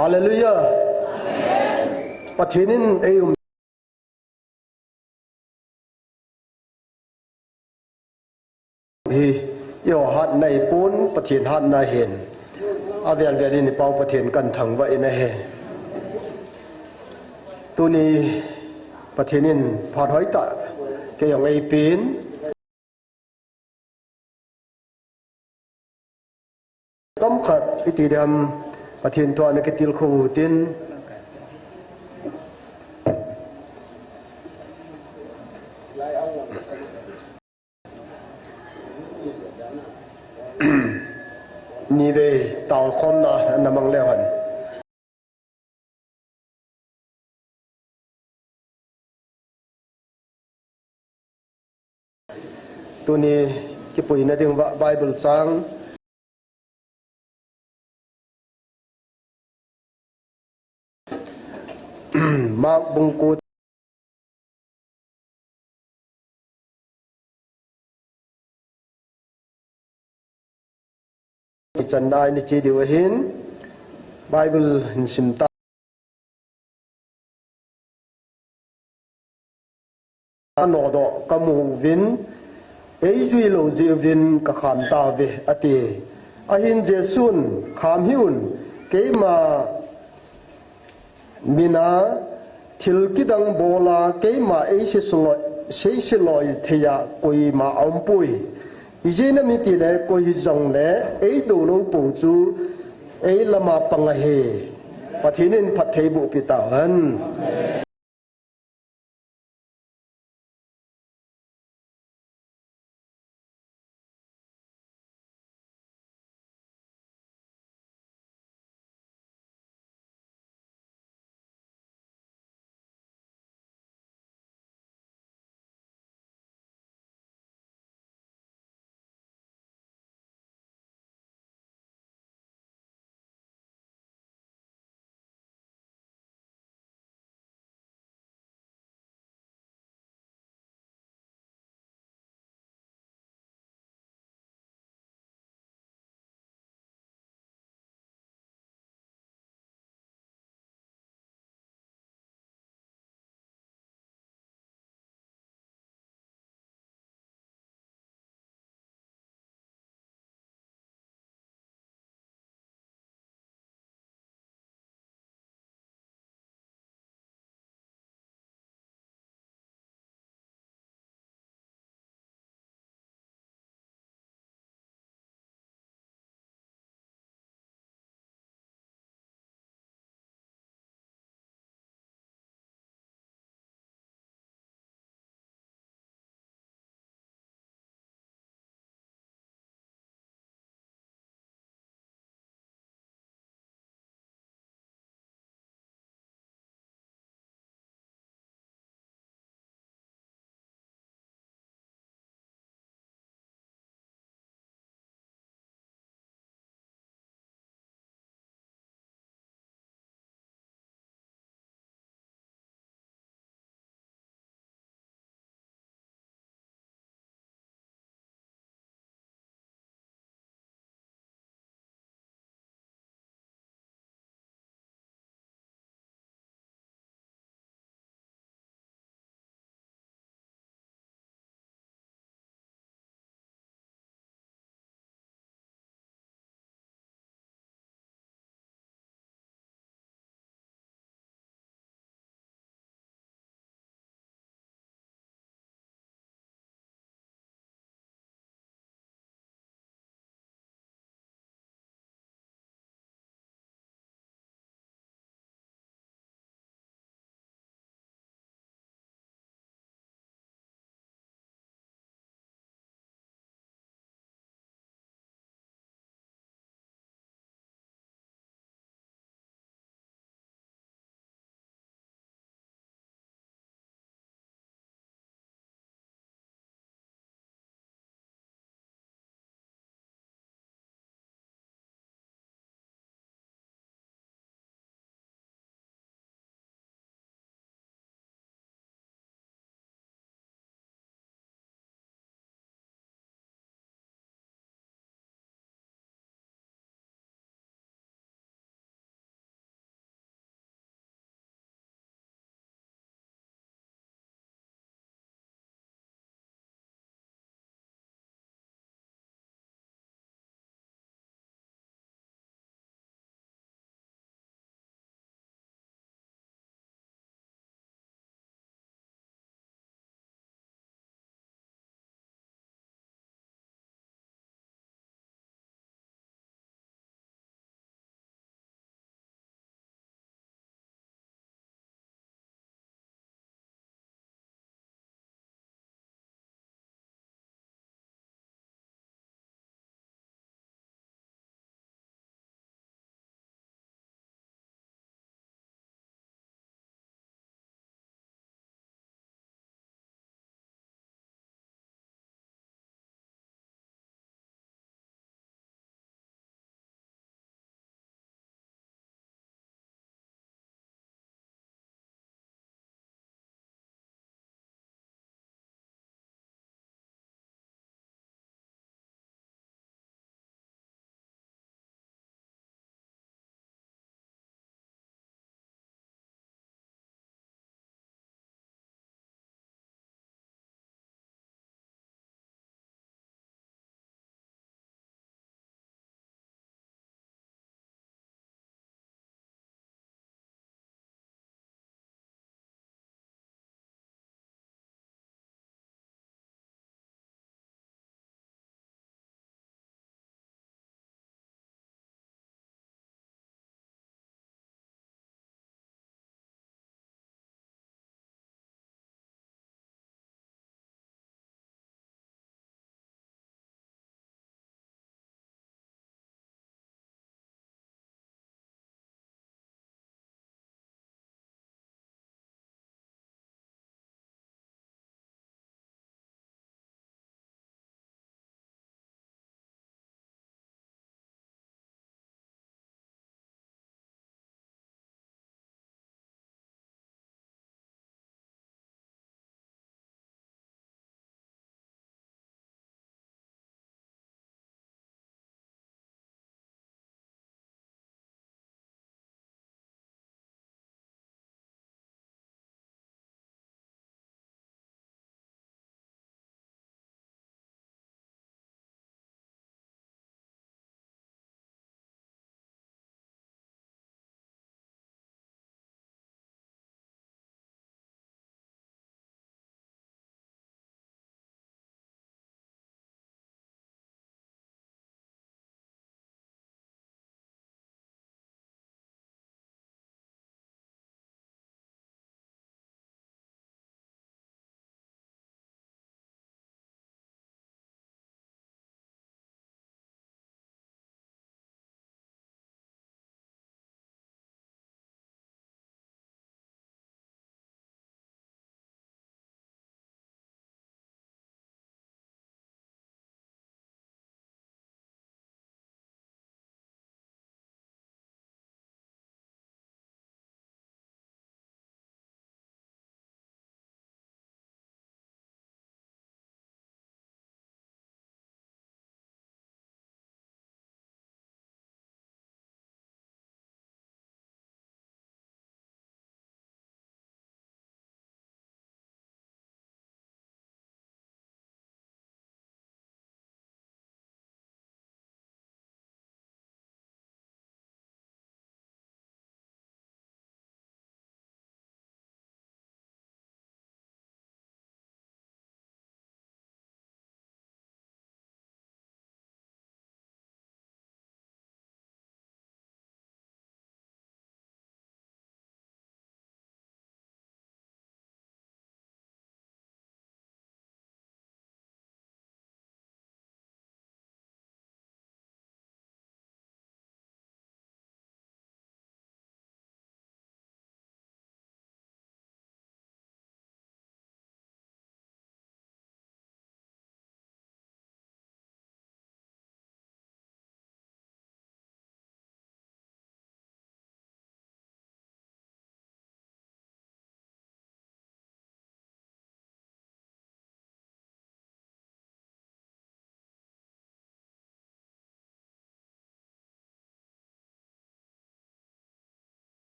ฮาเลลูยาปะเทนินเอยุมฮียอหัดในปูนปะเทนหัดนาเห็นอาเวียนเวียนนี่เป่าปะเทนกันถังไว้นะเฮตัวนี้ปะเทนินพอดหอยตะเกยองไอปีนต้มขัดอิติเดียมปะเทนตัวนักติลคูตินนี่เวตาวคอมนะนมังเลวันตัวนี้ที่ปุยนะดึงว่าไบเบิลจังมาบุงกูจันได้นี่จีดีวหินไบเบิลหินสิมตาโนโดกมูวินเอจุยโลจีวินกะขามตาเวอติอหินเจซุนขามหิอุนเกมามินาทิลกิดังโบลาเกมาเอชิสโลเชชิลอยเทียกุยมาอมปุยอีเจนมิติเลกุยจงเลเอดูโลปูจูเอลมาปังเฮปะทินินพัทเทบุปิตาหัน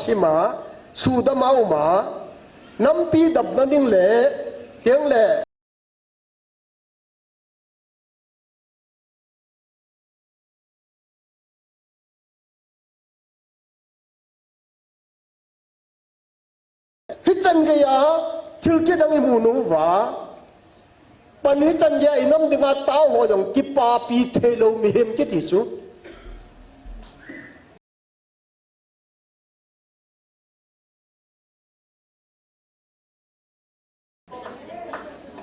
สิมาสูดมาอุมาน้ำปีดับนั่นนิ่งเล่เตียงเล่ฮิจันเกียทิลเกดังอิมูนูวาปันฮิจันเกียอิน้ำดึงอาตาวหัวอย่างกิปาปีเทโลมิเฮมกิติสุ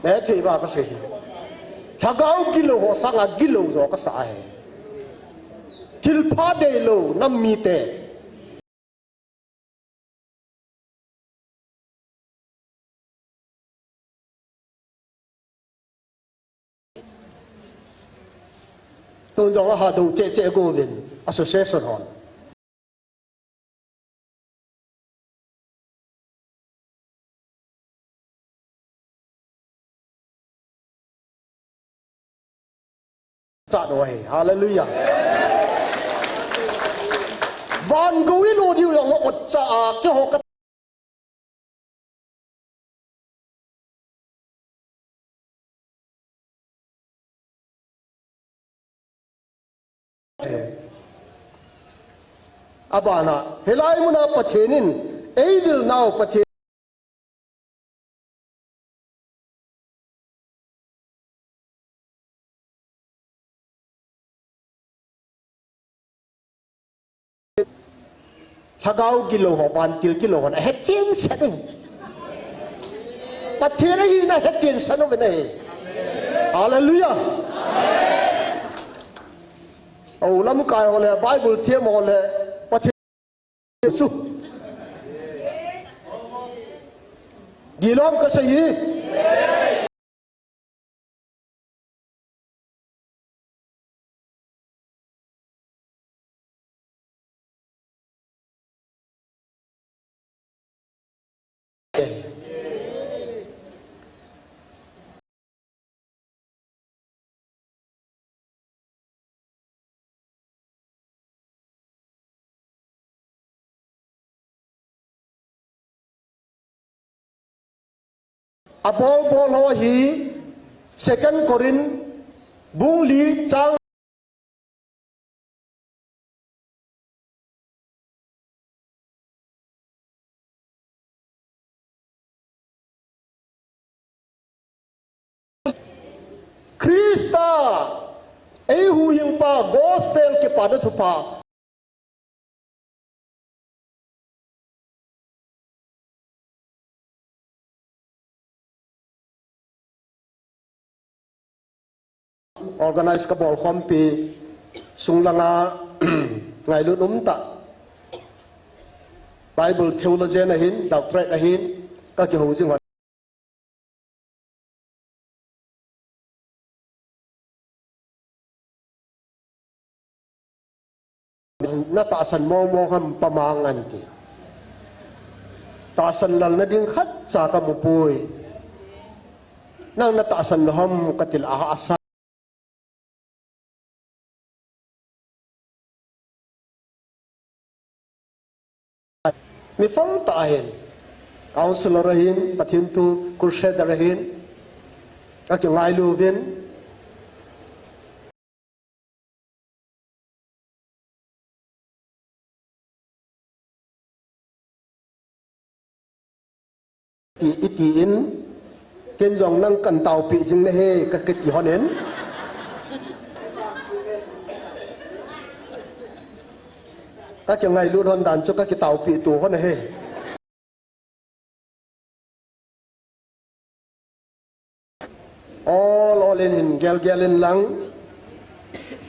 แม้ที่ว่าก็เสียถ้าเก้ากิโลหัวสังอากิโลจอก็สายทิลพาเดโลน้ำมีเตตัวจงละหาดูเจโกวิน association หอนจัดไว้ฮาเลลูยาวันกูวิโรดิวยังอดจ่าเกี่ยวกับอาบานะเฮลัยมุนาประเทศนินเอวิลนาวประเทศถ้าเก้ากิโลหัววันกิโลหัวนะเฮเจนสันประเทศนี้นะเฮเจนสันเป็นไงฮาเลลูยาโอ้ลำกายหัวเลยไบเบิลเทียมหัวเลยประเทศสุดีล้อมก็ใช่อบอลโลฮี second Korin บุงลีจังคริสตาเอหูยิงปา gospel เก็บปาดทุปาorganize กับบอลคอมปีสุงลังอาไงลุนุ่มตะ Bible theology นะหินดอกเตรนะหินก็เกี่ยวกับสิ่งว่าน่าตาสันมองหันประมาณนั้นทีตาสันลังนั่นดิ้งขัดจากมุปุยนั่งน่าตาสันหัมกติลอาอาสามีฟังตาเห็น counselor เห็นปฏิทูคุเชดเห็นก็จะไงลูวินตีอินเกณฑ์จงนั่งกันเตาปีจึงได้เฮก็เกิดที่ฮอนเห็นก็จะไงลูดฮอนดันจุก็เกิดเตาปีตัวฮอนเฮอ๋อลอเลนหินเกลเลนหลัง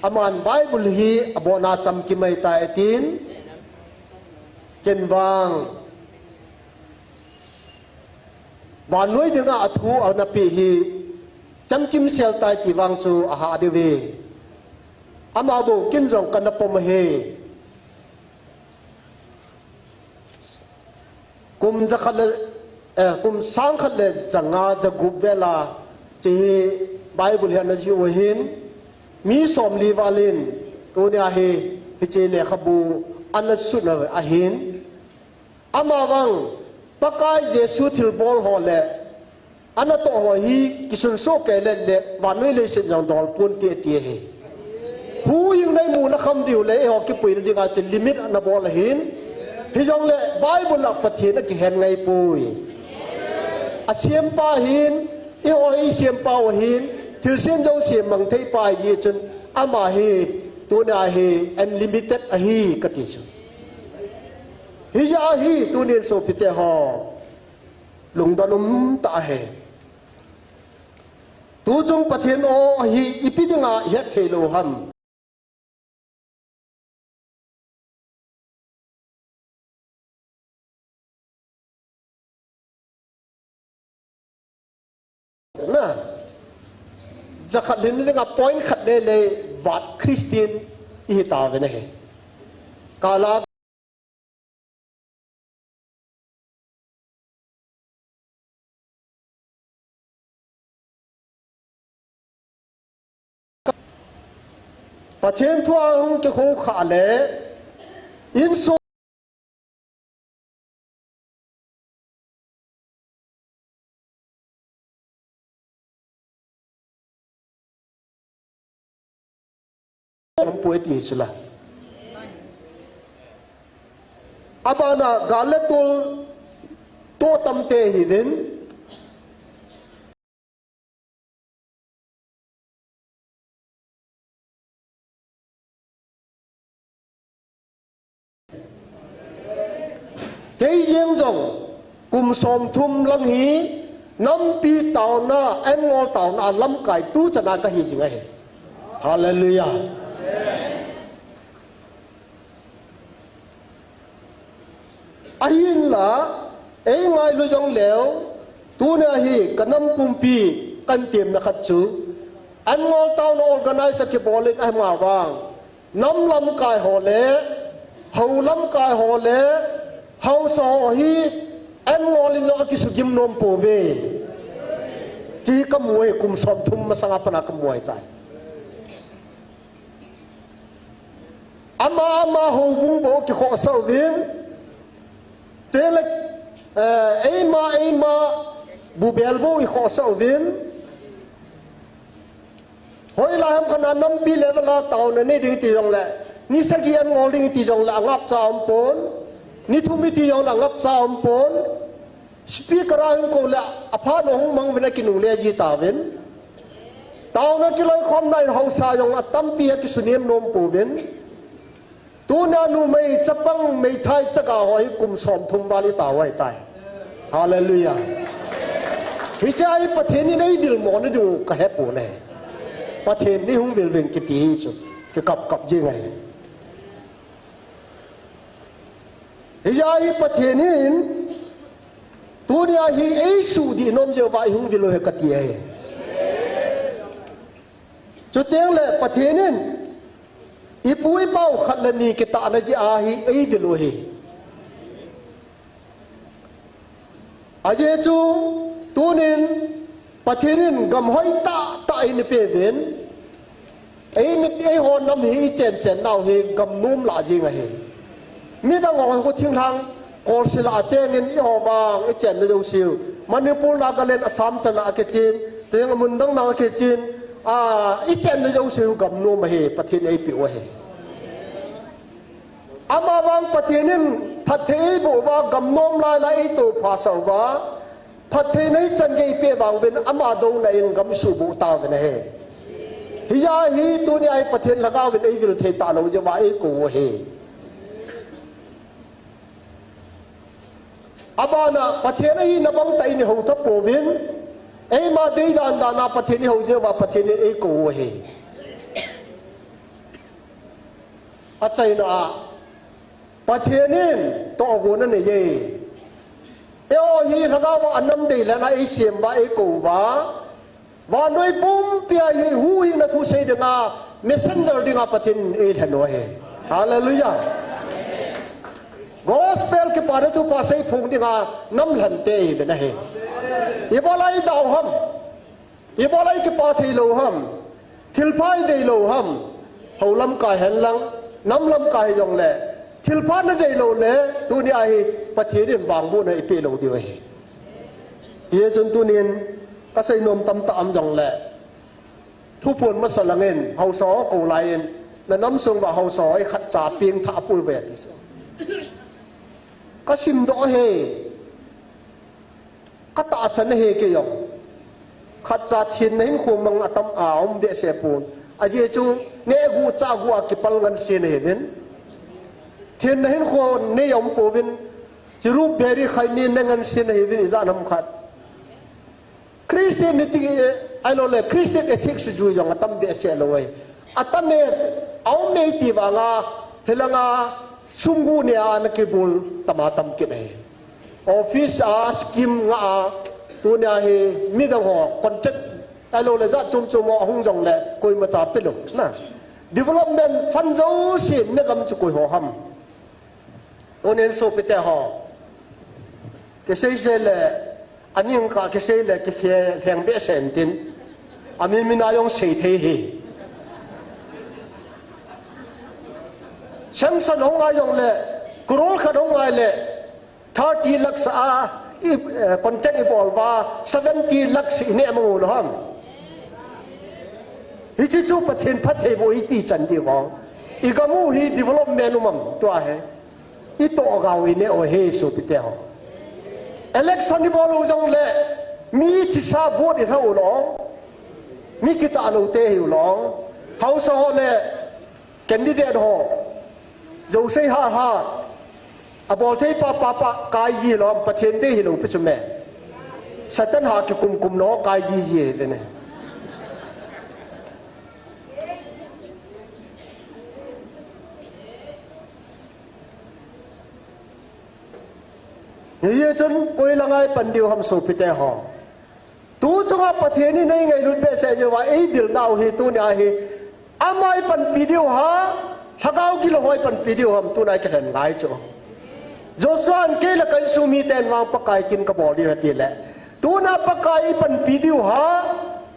อามันไบเบิลฮีอบอนาจำกิไม่ตายตีนเกณฑ์บางบานน้อยดึงอาทูเอานาปีฮีจำกิมเซลตายกี่วังจูอาหาดีเวอามาโบกินจงกันนปมเฮกุมจะขัดกุมสังขัดเลยจังอาจะกุบเวลาจีไบเบิลเฮนจิโอหินมีสมลีวาลินตัวเนี้ยเฮฮิเจเลขบูอันนั้นสุดเลยอาหิน amawang pakai Yesu thil bol hole ana to ho hi kisun so ke le le wanoi le sin jong dol pun ke tie he hu yu nei mu na kham diu le ho ki pui dinga che limit na bol hin hi jong le bible la pathin ki hen ngai pui asiam pa hin i ho i siam pa hin thil sen jong siam mang thei pa yi chun ama hi tu na hi unlimited a hi ka ti chu hi ya hi tu nin so pite ho lung danum ta he tu jong pathin o hi ipidinga he thelo ham na zakhat lin nga point khat le le wat christian i ta ve ne he kala pathen thuang ke kho kha le in so poeti sila abana galetul to tamte hidin cái riêng rồng cùng xóm thum lăng hí năm pi tàu na em ngô tàu na lâm cải tu chân na cái gì vậy hallelujah ahin la ei ngai lu jong leo tu na hi kanam pumpi kan tiam na khat chu an ngol taw no organize ke bolin ai ma wang nam lam kai ho le ho lam kai ho le ho so hi an ngol no ki su gim nom po ve chi ka muai kum som thum ma sanga pana ka muai tai ama ho bung bo ki kho so vin telek ema bu belbo i kho so vin hoi la ham kana nam bi le la taw na ni ding ti jong la ni sagian ngol ding ti jong la ngap sa ampon ni thumi ti jong la ngap sa ampon speaker ang ko la apha no hung mang vena kinung le ji ta ven taw na ki loi khom nai ho sa jong atam pi ki suniem nom po ven tu na nu mai chapang mai thai chaka hoi kum som thum bali ta wai tai hallelujah hi chai pathen ni nei dil mo na du ka he pu ne pathen ni hung vil ven ki ti chu ki kap ji ngai hi jai pathen in tu nia hi ei su di nom je ba hung vil he ka ti he chu teng le pathen in ipui pau khatlani ke ta na ji a hi ei dilu hi aje chu tunin pathinin gam hoi ta in pe ven ei mit ei hon nam hi chen naw hi gam num la ji nga hi mi da ngol ko thing thang ko sila cheng in i ho bang i chen na jong siu manipur nagaland assam chana ke chin teng mun dang na ke chin i chen na jong siu gam num hi pathin ei pi wa hi ama bang pathinin phathei bo ba gam nom lai to pha saw ba phathei nei chan ge pe bang ben ama do na in gam su bu ta ve ne he hiya hi tu ni ai pathen laga ve ei vil the ta lo je ba ei ko he abana pathen hi na bang tai ni ho tha po vin ei ma dei dan da na pathen ni ho je ba pathen ni ei ko he a chai na pathenin to go na ne ye eo hi laga wa anam dei la na ei sem ba ei ko ba wa noi pum pia hi hu hi na thu sei de nga messenger dinga pathin ei thano he hallelujah gospel ke pare tu pasai phung dinga nam lan te hi be na he ibolai dau ham ibolai ke pa thei lo ham thilphai dei lo ham holam ka hen lang nam lam ka yong le ทิลพานะใจโลเลตัวนี้ไอ้ประเทศนี้วางบุญไอ้เปโลเดียวเฮียจนตัวนี้ก็ใส่นมตำตามจังแหละทุกคนมาสลังเงินเฮาสอกูไลน์และน้ำทรงว่าเฮาสอไอ้ขัดจ่าเพียงท่าปุยเวทิสก็ชิมดอเฮก็ตาสันเฮเกยองขัดจ่าทินให้ขวงมังอัตมอาวมเดเสปูนอาเยจูเนกูจ้ากูอากิปัลกันเสียนเฮเวนทินให้ขวงเนยอมปูวินจะรูปเบรีใครนี่นั่งกันเสียนเฮเวนอิจานำขัดคริสเตียนนิติไอ้โลเลคริสเตียนเอธิกส์จูยองอัตมเดเสลวยอัตมเมเอาเมติวางาเฮลังาซุงกูเนียนักบุลตมาตมกิเบออฟฟิศอาสกิมงาตัวเนี่ยเฮมีดังหอคอนแทคไอ้โลเลจะจุ่มหงจงเลยคุยมาจับไปหลงนะ development ฟันโจสินเนี่ยกำจุกุยหัวหำตัวนี้โซเปเตหอเกษตรเล่อันนี้ก็เกษตรเล่เกษตรแห่งเบสเซนตินอามีนายองเศรษฐีฉันสนองนายองเล่กรุลขนองนายเล่30 lakhs contact evolve 70 lakhs เนี่ยมังอุลฮัมฮิจิจูประเทศพัฒน์โบอิติจันดีวองอีกมูฮี development นุมัมตัวเหอีโตกาวอินเนโอเฮสุปิเตหอ election นี่บอลูจงเล่มีที่ซาโหวตเท่าหลงมีกิตาลูเตหิวหลงเฮาส์ฮอลเล่แคนดิเดตหอโจเซฮาอบอลเทปปากายยีล้อมประเทศได้หิลูพิจุแม่สัตว์หากิกุมน้อกายยีเลยเนี่ยเยอะจนกุยละไงปันเดียวทำสุพิเตหอตัวจังหวะประเทศนี้ในไงรุ่นเบสเซจว่าไอ้บิลดาวฮีตัวนี้ฮีอาไม่ปันปีเดียวฮะถ้าเขากิโลหอยปันปีเดียวทำตัวไหนจะเห็นไงจ๊ะโจสวนเกล้ากันซูมีเต็นวางปากไก่กินกระบอกดีนาทีแหละตัวน่ะปากไก่ปันปีเดียวฮะ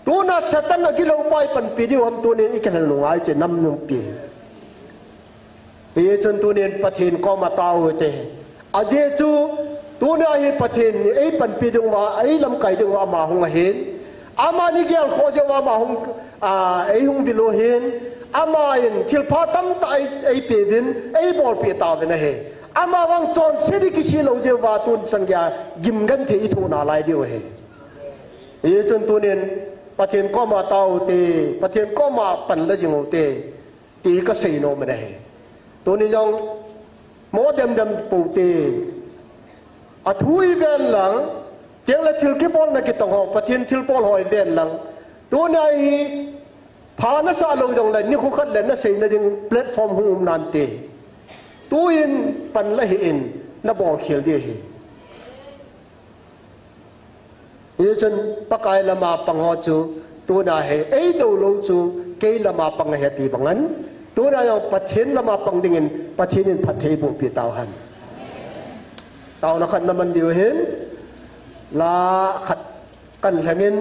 ตัวน่ะสัตว์น่ะกิโลไปปันปีเดียวทำตัวนี้อีกแค่หนึ่งไงจะน้ำนุ่มปีเยอะจนตัวนี้ประเทศก็มาตาวเตะอาเจจูตัวนี้ไอ้ประเทศไอ้ปันปีดงว่าไอ้ลำไก่ดงว่ามาหงเห็นอามานี่เกี่ยวข้องจะว่ามาหงไอ้หงวิโลเห็นอามาเห็นทิลพาตั้มตายไอ้เปียดินไอ้บอลเปียตาเป็นอะไรอามาวังจอนเสด็จกิสิเราจะว่าตุนสังเกตกิมกันที่ทุนอะไรเดียวเฮ้ยจนตัวนี้ประเทศก็มาตาวเตะประเทศก็มาปันละจิงเอาเตะตีก็เสียโนมันเลยตัวนี้จังโมเดมปูเตะอาทุยเวนหลังเจ้าละทิลกิบอลนักกิตงหอประเทศทิลบอลหอยเวนหลังตัวนี้พานักสาวลงจังเลยนี่คุขัดเล่นนักเสียนั่นแพลตฟอร์มหุ่มนันเตตัวอินปันละหินนับบอลเขียวดียี่จนปากไก่ละมาปังหอจูตัวน่าเหไอ้ดูลงจูเกยละมาปังเหตีบังนั้นตัวน่าอย่างประเทศละมาปังดิ่งประเทศนี้พัฒน์บุปีเตาหันเตานักขัดน้ำมันเดียวเห็นลาขัดกันแห่งเงิน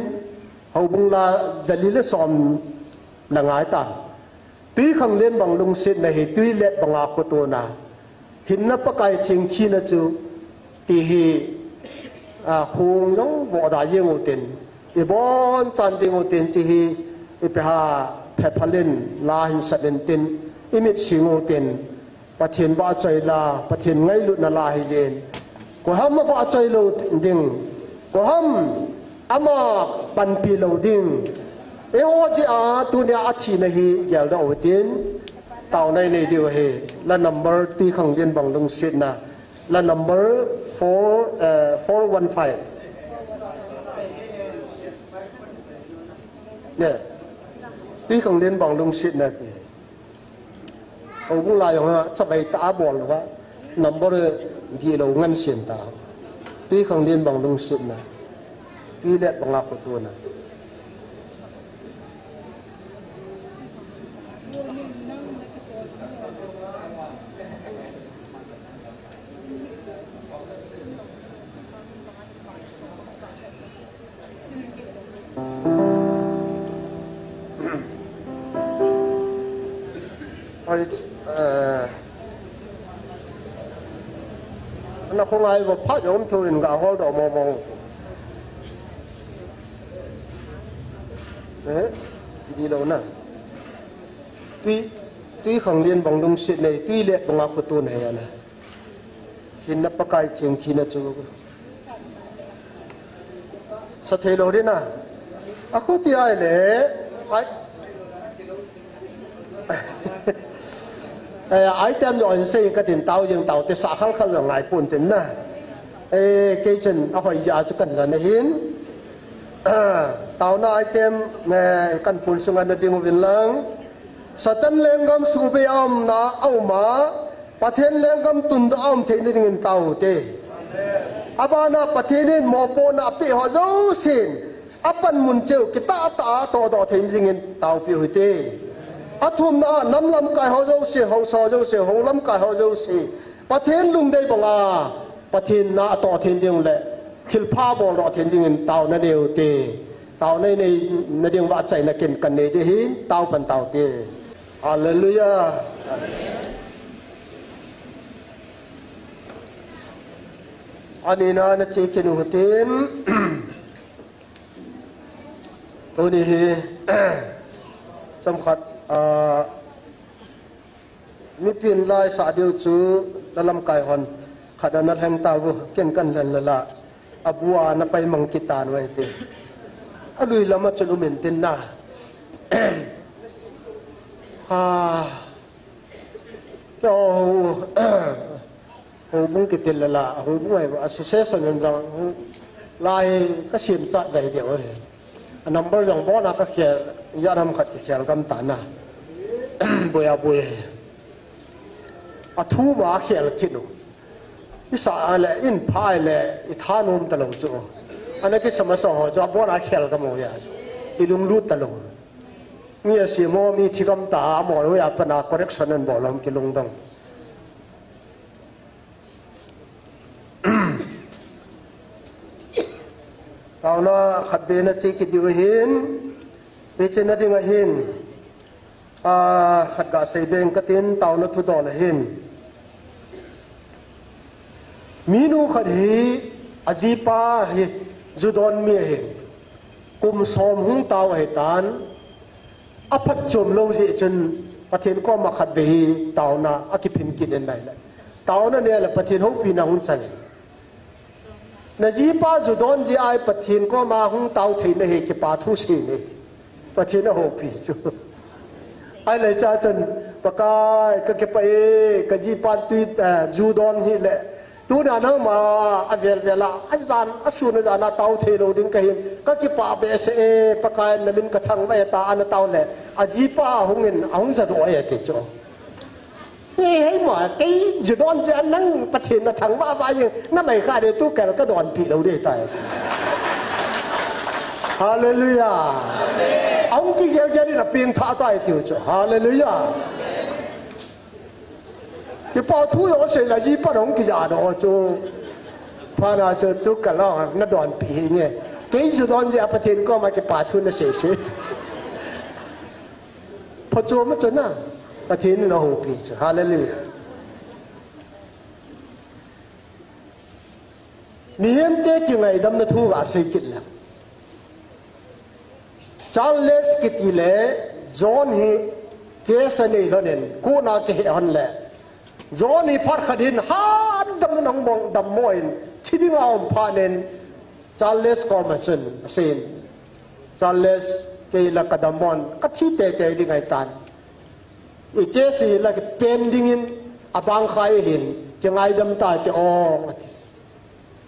เขาบุงลาจะลิเลสอมหนังไอ้ตาตุยขังเล่นบังลงเส้นในตุยเล็ดบังอาโคตัวน่ะหินนับปะไก่ทิ้งชีนะจูตีฮีคงน้องวอดายงอุตินอีบอนจันติงอุตินจีฮีอีไปหาแพพลินลาหินสัตนตินอีมิดสิงอุตินปะเทียนบ้าใจลาปะเทียนไงลุนลาฮิเยนก็ห้ามมาบ้าใจลุดิ่งก็ห้ามอามาปันปีลุดิ่งเอวจีอาตัวเนี้ยอาทิตย์นี้ยาวดาวดินเต่าในเดียวเฮและ number ที่ขังเย็นบังลงเส้นนะและ number 415เนี่ยที่ขังเย็นบังลงเส้นนะจีเอาบุญลายของเราจะไปตาบอลหรือว่า number ที่เราเงินเส้นตาที่ขังเย็นบังลงเส้นนะที่เล็ดบังลาคนตัวนะ na ko ngai bo pha yom thu in ga hol do mo di lo na tui khang lien bang dum sit nei tui le banga ko tu nei ana hin na pakai cheng thi na chu sa the lo de na a ko ti ai le ai tem yo sei ka tin tao jeng tao te sa khal khal la ngai pun tin na ke chen a hoi ja chu kan la na hin tao na ai tem me kan pun sunga na ding win lang satan lengam su be am na au ma pathen lengam tun da am the ni ngin tao te abana pathenin mo po na pi ho zo sin apan mun cheu kita ta to do the ngin tao pi hu te athum na nam lam kai ho zo se ho so zo se ho lam kai ho zo se pathen lung dei banga pathen na to then ding le thil pha bol ro then ding tao na deu te tao nei nei na ding wa chai na ken kan nei de hin tao pan tao te hallelujah anina na che ken hu tem to ni he sam khat mi pin lai sa deu chu dalam kai hon khadana hem ta bu ken kan lan la abua na pai mang kitan wai te alui lama chulu men tin na ha ko ho bung kitel la ho bung ai association ngan jang lai ka sim cha dai deu number yang bo na ka khia ya ram khat ki khial gam ta na boya boy athu ma khial kinu isa ale in phai le I thanum talong chu anaki samasa ho jo bo na khial gam ho ya ilung lu talong mi si mo mi thigam ta mo ro ya pana correction an bolom ki lung dong tao na khat be na chi ki diu hin pe chen na ding a hin khat ga sei beng ka tin tao na thu do la hin minu khat hi ajipa hi judon mi hin kum som hung tao he tan aphat chom lo je chen pathen ko ma khat be hi tao na akiphin kin en nai la tao na ne la pathen ho pi na hun san na ji pa judon ji ai pathen ko ma hung tao thei na he ki pa thu si ne pathen na ho pi chu ai le cha chen pakai ka ke pa e ka ji pa ti judon hi le tu na na ma aver vela azan asun na na tau the lo ding ka him ka ki pa be se pakai na min ka thang ba ta an tau le aji pa hungin ang za do ya ke cho ni hai ma cái judon ja nang pathen na thang ba ba yin na mai kha de tu ka ka don pi lo de tai hallelujah ông ki gel gel na ping tha tai tu cho hallelujah cái bao thu yo se la ji pa dong ki ja do cho pa na cho tu ka lo na don pi nge cái judon ja pathen ko ma ke pa thu na se se pa cho ma cho na pathen na ho pi cho hallelujah miem te ki ngai dam na thu wa se kit la Charles kitile John hi kesa nei lonen ku na ke hon le John hi phar khadin han dam nang bong dam moin chidinga om phanen Charles Comerson sen Charles ke la kadamon ka thi te te dingai tan I kesi la ke pending in abang khai hin ke ngai dam ta ke o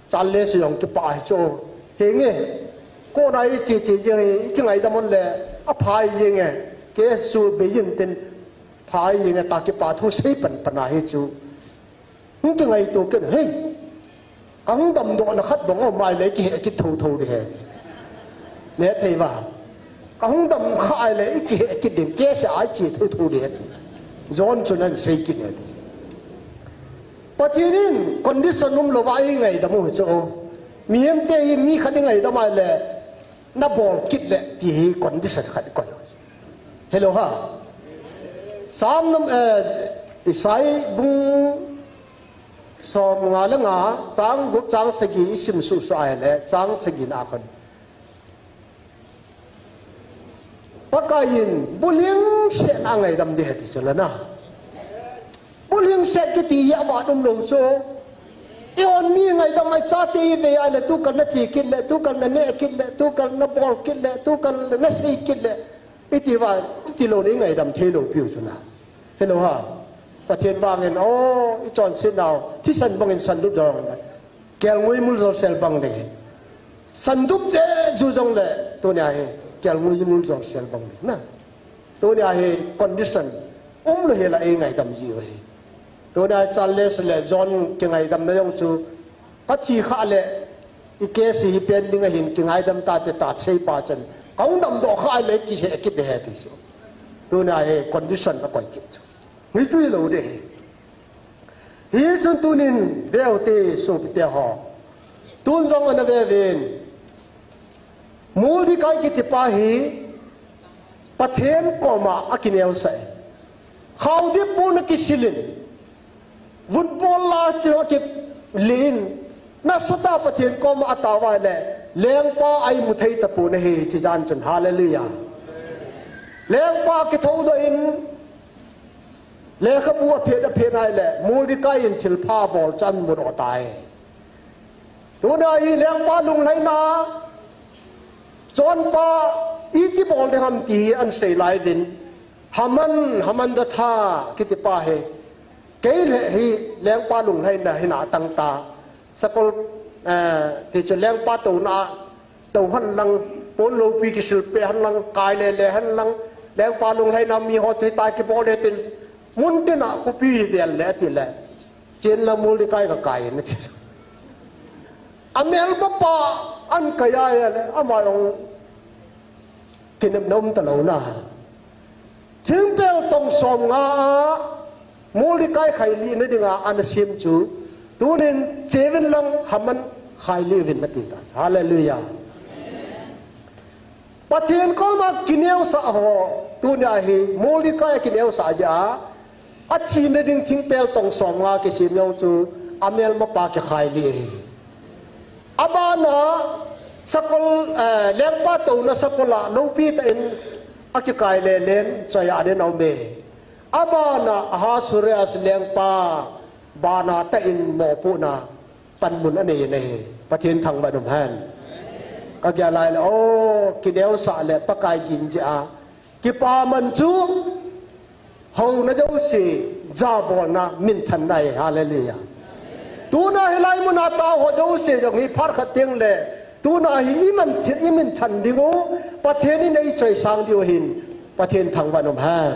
Charles yong ke pa cho henge ko nai chi chi jeng ki ngai da mon le a phai jeng ke su be yin ten phai jeng ta ki pa thu sei pan pana hi chu hu ki ngai to ken hey kang dam do na khat bong mai le ki thu thu de he ne thei wa kang dam khai le ki ding ke sa ai chi thu thu de zon chu nan sei ki ne patinin condition num lo wai ngai da mu chu miem te mi khading ngai da mai le na bol kit le ti condition khat ko hello ha sam nam isai bung สอมงาละงาจางกุจางสกีสิมสุสายและจางสกีนาคันปะกายินบุเลียงเสนางไงดำเดติสละนะบุเลียงเสกตียาบาดุมลงโซอีออนมีไงดำไอชาตีเบียนตุกันนจีกินเลตุกันนเนกินเลตุกันนบอลกินเลตุกันนสีกินเลอิติว่าติโลนี้ไงดำเทโลพิวสุนะเฮโลฮะประเทศบางเงินโอ้อีจอนเซนเอาที่สันบางเงินสันดุดองแกลงวยมุลโซเซลบางเดสันดุเจจูจงเลตัวนี้เหแกลงวยมุลโซเซลบางเดนะตัวนี้เหคอนดิชันเลยเฮละเองไงดำจีวะตัวนี้จัลเลสเลจอนเก่งไงดำนายงจูพัทธิข้าเลอีเคสฮีเป็นดิ้งหินเก่งไงดำตาเตตาเชยปาจันกองดำดอกข้าเลกิเหกิเดเหติโซตัวนี้เหคอนดิชันละก่อยกิจมิซุยโลเดฮีจุนตุนินเวลเตสุปิเตหอตุนจงอันเวเวนมูลิกายกิติปาฮีปะเทนกอมาอากินเอลไซเขาดิปูนกิสิลินฟุตบอลลาจิวกิลินนัสตาปะเทนกอมาอัตาวาเลเลงปาไอมุทัยตะปูนเฮจิจานจันฮาเลลูยาเลงปากิทาวดอินเลขบัวเพดเพนไอแหละมูลิกายินทิลพาบอลจันมุดอตายตัวนี้เลี้ยงปลาลุงไหนนาจอนปลาอีที่บอลได้ทำตีอันเสยลายดินหามันดะท่าคิดป้าเฮเกยเลฮีเลี้ยงปลาลุงไหนนาให้นาตั้งตาสกุลที่จะเลี้ยงปลาตัวนาตัวหันลังปนโลปีกิสิลเปหันลังกายเล่หันลังเลี้ยงปลาลุงไหนนามีหัวใจตายกิบอลได้เป็นมุนเตนะคุปีเดียลเลติเลเจนละมูลิกายกับกายนี่ที่อเมลปะอันกายเลยอามาลงกินน้ำนมตะเหลานะถึงเปลตรงสมงามูลิกายไข่ลีนี่ดึงอันเสียมจูตัวนึงเซเว่นลังหามันไข่ลีวินมาติดฮาเลลูยาปะเทียนก็มากินเอวสะหอตัวนี้เฮมูลิกายกินเอวสะจ้าอัจฉริยะดิ่งทิ้งเปลตรงสองงากิสิมยองจูอเมลมาปากขายลีอาบานะสักลเลี้ยงป้าตัวนะสักละน้องพี่แต่อินอักขายเลเลนใจอันนี้เอาเมอาบานะหาสุริยสเลี้ยงป้าบานาแต่อินหมอปูนะปันมุนอันนี้เนี่ยประเทศทางบ้านนุ่มแฮนก็แกลายเลยโอ้กินเอวสาเลปะกายกินจ้ากิปามันจูเฮานะเจ้าสิจาบอนะมินทันไนฮาเลลูยาตูน่าให้ไล่มุนาตาหัวเจ้าสิจงให้พัดขัดเตียงเลยตูน่าให้อิมันทันดิโงประเทศนี้ในใจสร้างเดียวหินประเทศทางวันนมแห้ง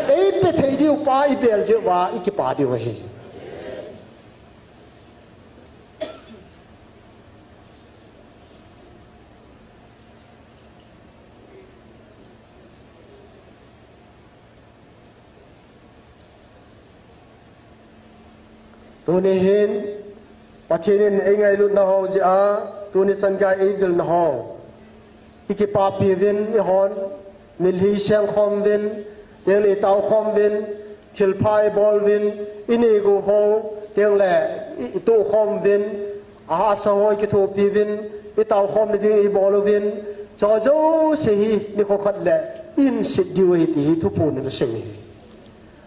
ไอ้ประเทศเดียวป้าอีเบลเจว่าอีกป่าเดียวหินตัวนี้เห็นประเทศนี้เองไงลุนนะฮาวจีอาตัวนี้สัญญาเอวิลนะฮาวอีกปาปีวินอีฮอนมิลฮีเชียงคอมวินเตียงลีเตาคอมวินทิลพายบอลวินอินีกูฮาวเตียงแหล่อีตู้คอมวินอาสาวอีกตัวปีวินอีเตาคอมนี่อีบอลวินจอโจสิฮีนี่เขาขัดแหล่อินสิดิวฮิติทุพูนนี่สิ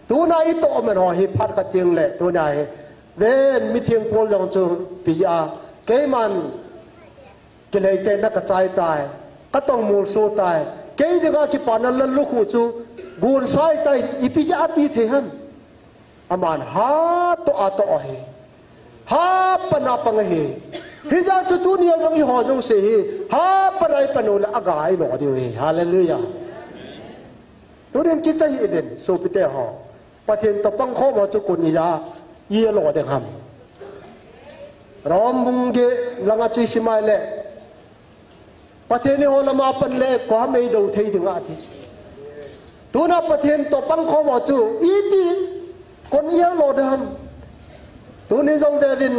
ตัวนั้นอีโตมันหอฮิพัดกับเตียงแหล่ตัวนั้นเวนมิเทียงโพลยองจูปีอาเกมันกิเลสเตนักกระจายตายก็ต้องมูลสู้ตายเกยดีกว่าที่ปานันลันลุกหูจูกูนสายตายอีปีจะตีเทียมอามันฮาโตอาโตเฮฮาปนาปังเฮฮิจาจุตุนียจังอีหอจงเสฮีฮาปนายปนุละอากายหลอดีเฮฮาเลลูยาตัวเรียนกิจใจเด่นสูปิเตหอประเทศตะปังข้อมาจุกุนิยาเยี่ยหล่อเด็กหำรอมมุงเกลังอาชีสิมาเล่ประเทศนี้โอลมาปันเล่ก็ไม่ดูเทียงอาทิตย์ตัวนับประเทศต่อปังข้อมาจูอีปีคนเยี่ยหล่อเด็กหำตัวนี้จงเดวิน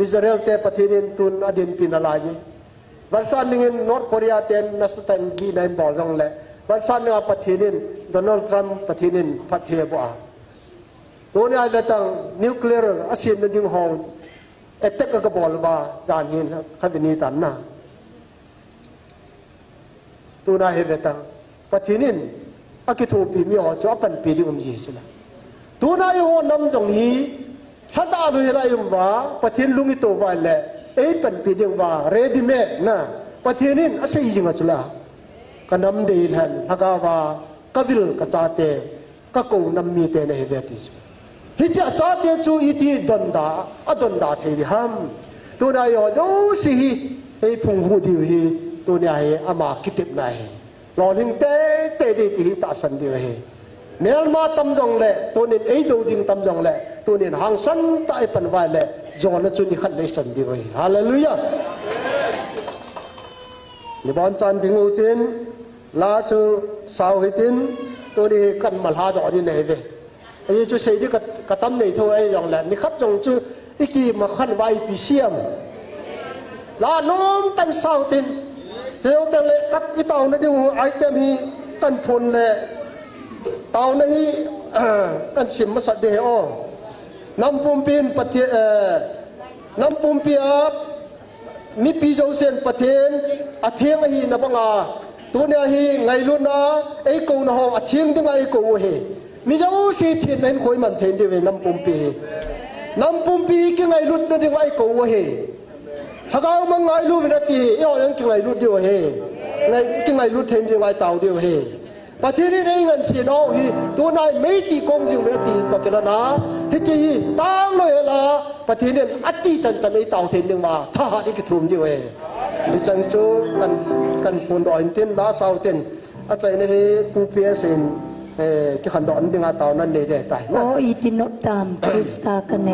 อิสราเอลเตประเทศนี้ตุนอดีตปีนาลายวันสันนิงนอร์ทโคเรียเตนนัสตันกีนันบอลจงเล่วันสันนิงประเทศนี้โดนัลด์ทรัมป์ประเทศนี้พัฒเทบัว ตัวนี้อะไรต่างนิวเคลียร์อาเซียนดึงห้องเอตเตกกบอลว่าการเห็นขัดนี้ตันนะตัวนั้นเห็นต่างประเทศนี้อากิทูปีมีอ๋อจะเป็นปีที่ผมยี่สิละตัวนั้นยังนำจงฮีถ้าตาดูอะไรยังว่าประเทศลุงอิโตว่าแหละเป็นปีที่ว่าเรดิเมดนะประเทศนี้อาศัยจริงๆละกันนำเดินหันฮักว่ากวิลกระจาเตก็กูนำมีเตในเวทีฮิจาจาเตจูอีทีดอนดาดเทลิฮัมตัวนายโจสิฮิพุงหูดิวฮิตัวนายอามาคิดนายรอลิงเตดิฮิตาสันดิวฮิเมลมาตำจงเล่ตัวนี้ดูดิงตำจงเล่ตัวนี้หังสันตายปันไว้เล่จอนะจุนิขันในสันดิวฮิฮาเลลูยานิบอนจันทิงูตินลาจูสาวหิตินตัวนี้กันมาลาดอดีในเวไอ้จู่เสียดีกับตั้มในทั่วไอ้ยังแหละนี่ครับจงจู่อีกีมาขันไว้พิเศษลาโน้มตันสาวตินเจ้าแต่เล็กตักกีเต่าในดูไอเทมฮีตันพลเล่เต่าในฮีตันสิมมาสัตเดอน้ำปุ่มปีนปะเทน้ำปุ่มปีอับมีปีโจเซนปะเทนอาเทียงฮีนับงาตัวนี้ฮีไงลุนะไอ้กูนะฮะอาเทียงดึงไอ้กูเฮมีเจ้าสิเทียนเห็นคุยมันเทียนดีเวน้ำปุ่มปีกี่ไงลุนะดึงไอ้กูเฮถ้าเขามังไงลุวินาทีย่อยังกี่ไงลุดีวเฮไงกี่ไงลุเทียนดึงไอ้เต่าดีวเฮประเทศนี้ได้เงินเสียน้องฮีตัวนายไม่ตีกงจิงวินาทีต่อกันนะที่จีตั้งเลยละประเทศนี้อัดจีจันไอ้เต่าเทียนดึงมาถ้าหาได้กระทุ่มดีวเฮมีจังจูกันพูนดอยเต้นลาสาวเต้นอาจารย์นี่ผู้เพียสินที่ขันดอนดึงอาเต่านั่นเลยได้โอ้อีตินตามคริสตากันเน